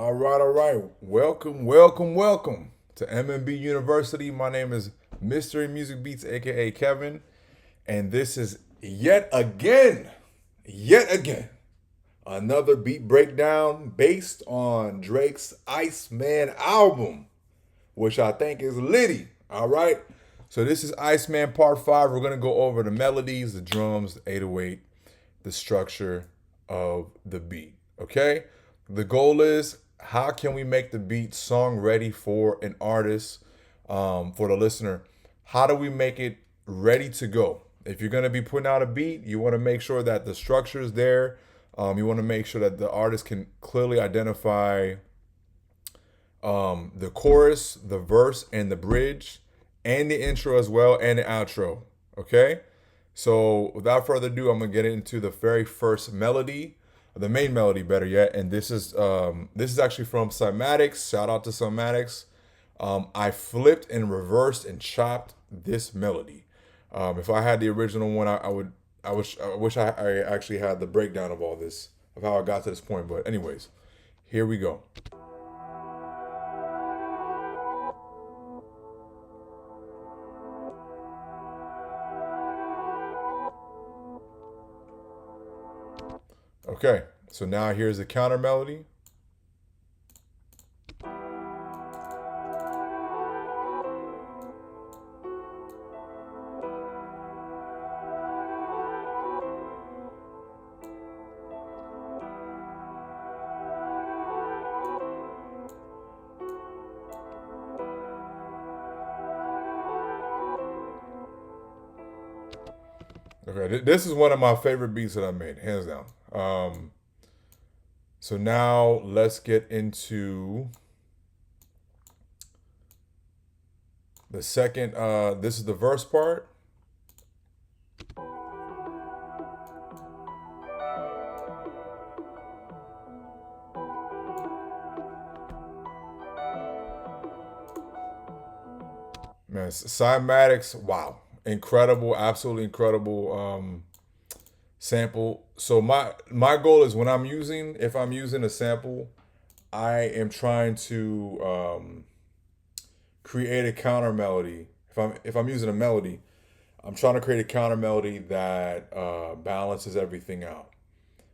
All right. Welcome to M.M.B. University. My name is Mystery Music Beats, aka Kevin, and this is yet again, another beat breakdown based on Drake's Iceman album, which I think is litty. All right. So this is Iceman Part 5. We're gonna go over the melodies, the drums, the 808, the structure of the beat. Okay. The goal is how can we make the beat song ready for an artist, for the listener? How do we make it ready to go? If you're gonna be putting out a beat, you want to make sure that the structure is there. You want to make sure that the artist can clearly identify the chorus, the verse, and the bridge, and the intro as well, and the outro. Okay. So without further ado, I'm gonna get into the very first melody, the main melody, better yet. And this is actually from Cymatics. Shout out to Cymatics. I flipped and reversed and chopped this melody. If I had the original one, I wish I actually had the breakdown of all this, of how I got to this point. But anyways, here we go. Okay, so now here's the counter melody. Okay, this is one of my favorite beats that I made, hands down. So now let's get into the second. This is the verse part. Man, Cymatics, wow, incredible, absolutely incredible sample. So my goal is if I'm using a sample, I am trying to create a counter melody. If I'm using a melody, I'm trying to create a counter melody that balances everything out,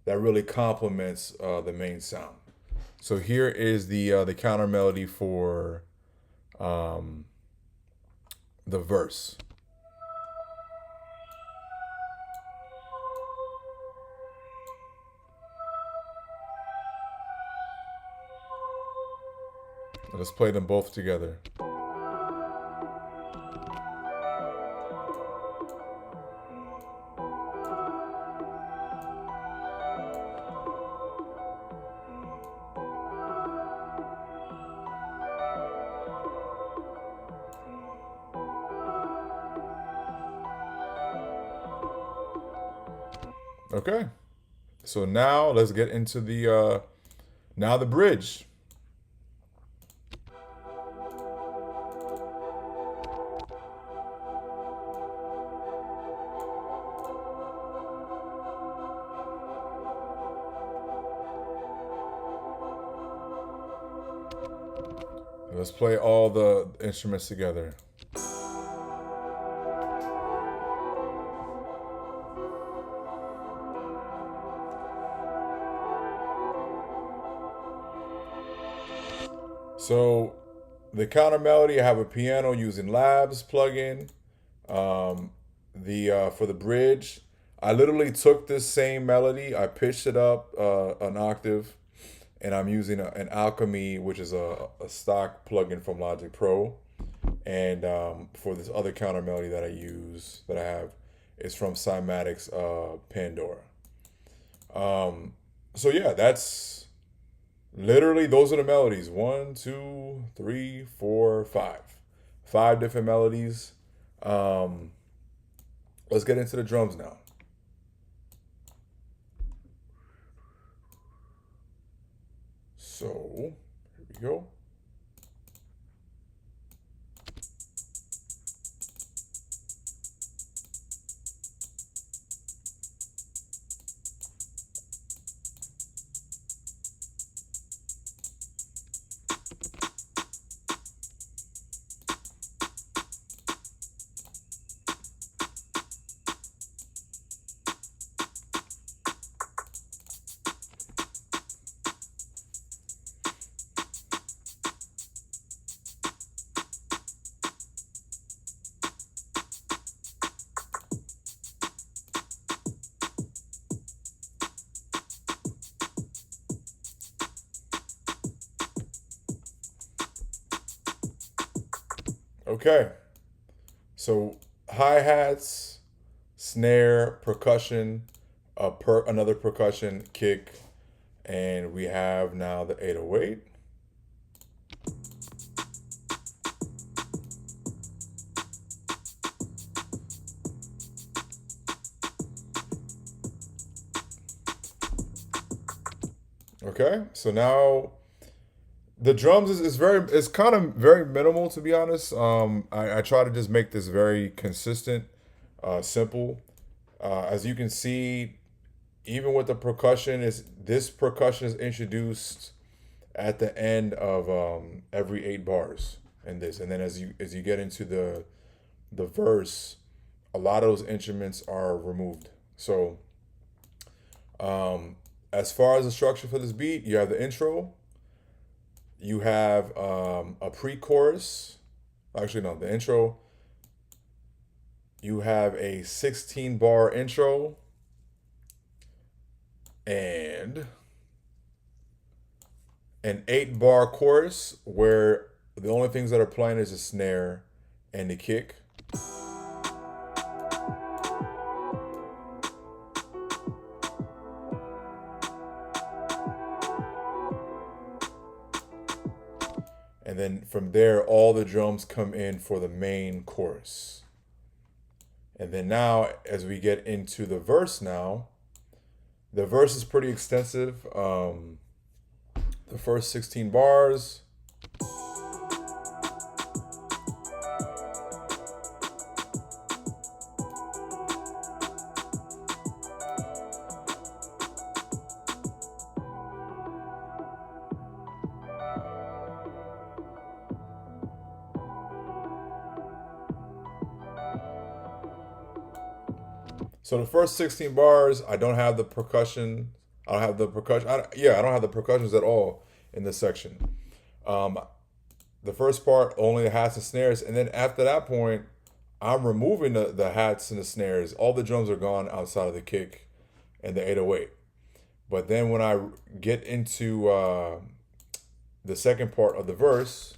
that really complements the main sound. So here is the counter melody for the verse. Let's play them both together. Okay. So now let's get into the bridge. Let's play all the instruments together. So the counter melody, I have a piano using Labs plugin. For the bridge, I literally took this same melody, I pitched it up an octave, and I'm using an Alchemy, which is a stock plugin from Logic Pro. And for this other counter melody that I have, is from Cymatics Pandora. So yeah, that's literally, those are the melodies. 1, 2, 3, 4, 5. 5 different melodies. Let's get into the drums now. So here we go. Okay, so hi-hats, snare, percussion, another percussion, kick, and we have now the 808. Okay, so now the drums is very, it's kind of very minimal, to be honest. I try to just make this very consistent, simple. As you can see, even with the percussion, is this percussion is introduced at the end of every 8 bars in this, and then as you get into the verse, a lot of those instruments are removed. So as far as the structure for this beat, you have the intro, you have a pre-chorus. Actually, no, the intro. You have a 16-bar intro and an 8-bar chorus where the only things that are playing is the snare and the kick. And then from there, all the drums come in for the main chorus. And then now, as we get into the verse now, the verse is pretty extensive. The first 16 bars. So the first 16 bars, I don't have the percussion. I don't have the percussion. I don't have the percussions at all in this section. The first part only the hats and snares, and then after that point, I'm removing the hats and the snares. All the drums are gone outside of the kick and the 808. But then when I get into the second part of the verse,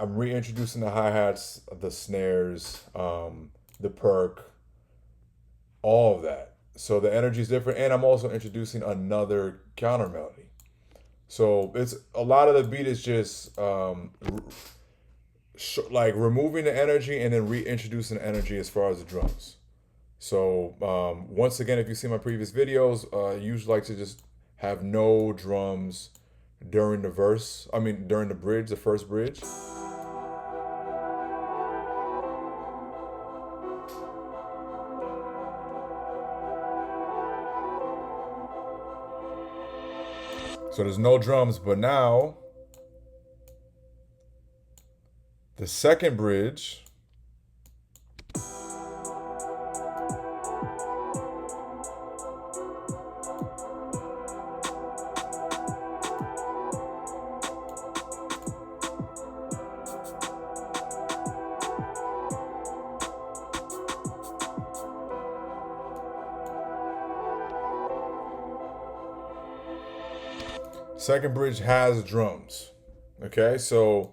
I'm reintroducing the hi-hats, the snares, the perk, all of that. So the energy is different, and I'm also introducing another counter melody. So it's a lot of the beat is just like removing the energy and then reintroducing the energy as far as the drums. So once again, if you see my previous videos, I usually like to just have no drums during the verse. I mean, during the bridge, the first bridge. So there's no drums, but now the second bridge, second bridge has drums. Okay, so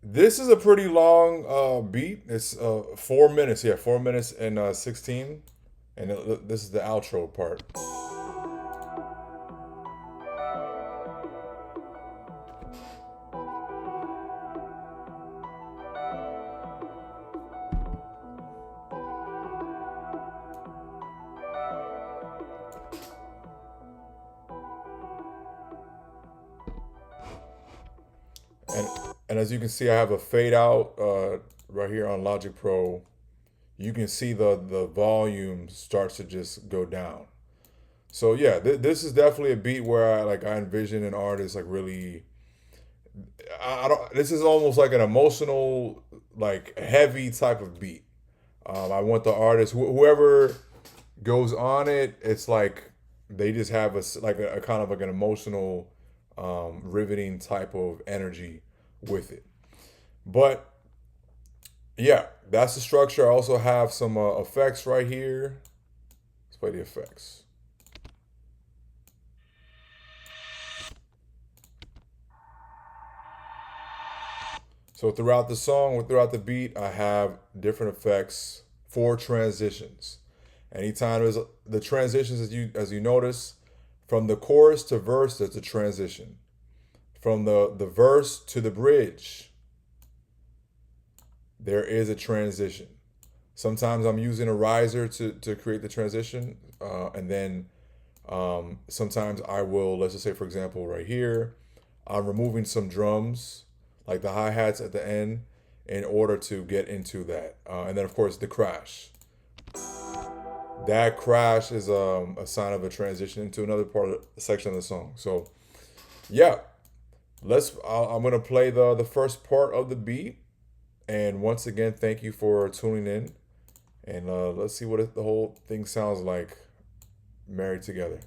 this is a pretty long beat. It's 4 minutes. Yeah, 4 minutes and 16. And this is the outro part. And as you can see, I have a fade out right here on Logic Pro. You can see the volume starts to just go down. So yeah, this is definitely a beat where I envision an artist like really. I don't. This is almost like an emotional, like heavy type of beat. I want the artist, whoever goes on it, it's like they just have a kind of like an emotional, riveting type of energy with it. But Yeah, that's the structure. I also have some effects right here. Let's play the effects. So throughout the song, throughout the beat, I have different effects for transitions. Anytime there's the transitions, as you notice, from the chorus to verse, there's a transition. From the verse to the bridge, there is a transition. Sometimes I'm using a riser to create the transition, and then sometimes I will, let's just say, for example, right here, I'm removing some drums, like the hi-hats at the end, in order to get into that. And then, of course, the crash. That crash is a sign of a transition into another part of the section of the song. So, yeah, I'm going to play the first part of the beat. And once again, thank you for tuning in. And let's see what the whole thing sounds like married together.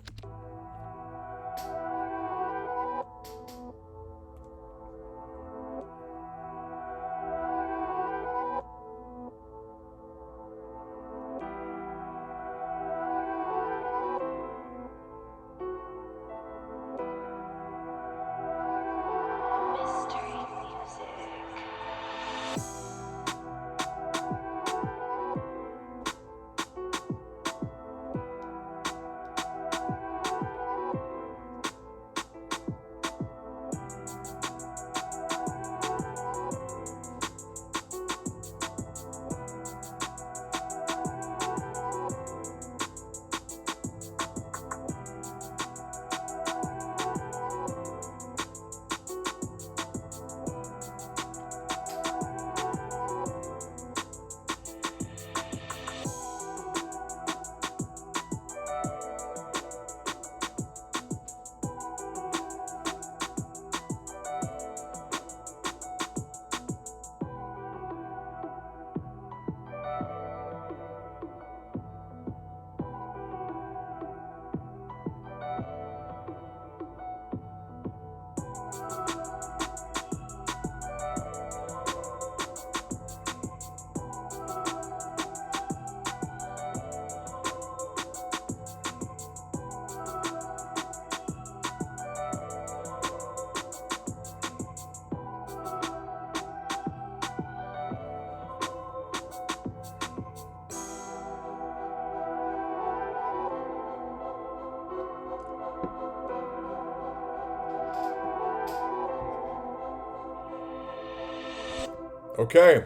Okay,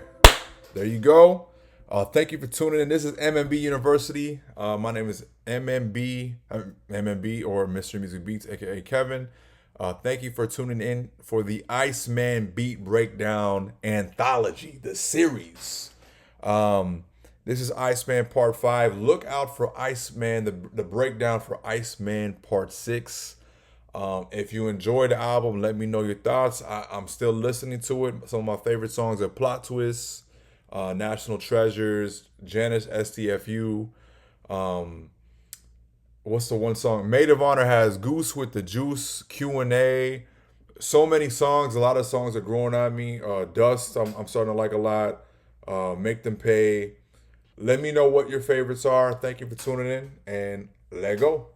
there you go. Thank you for tuning in. This is M.M.B. University. My name is M.M.B. or Mr. Music Beats, aka Kevin. Thank you for tuning in for the Iceman Beat Breakdown Anthology, the series. This is Iceman Part 5. Look out for Iceman, the breakdown for Iceman Part 6. If you enjoyed the album, let me know your thoughts. I'm still listening to it. Some of my favorite songs are Plot Twists, National Treasures, Janice STFU. What's the one song? Maid of Honor has Goose with the Juice, Q&A. So many songs. A lot of songs are growing on me. Dust, I'm starting to like a lot. Make Them Pay. Let me know what your favorites are. Thank you for tuning in, and let go.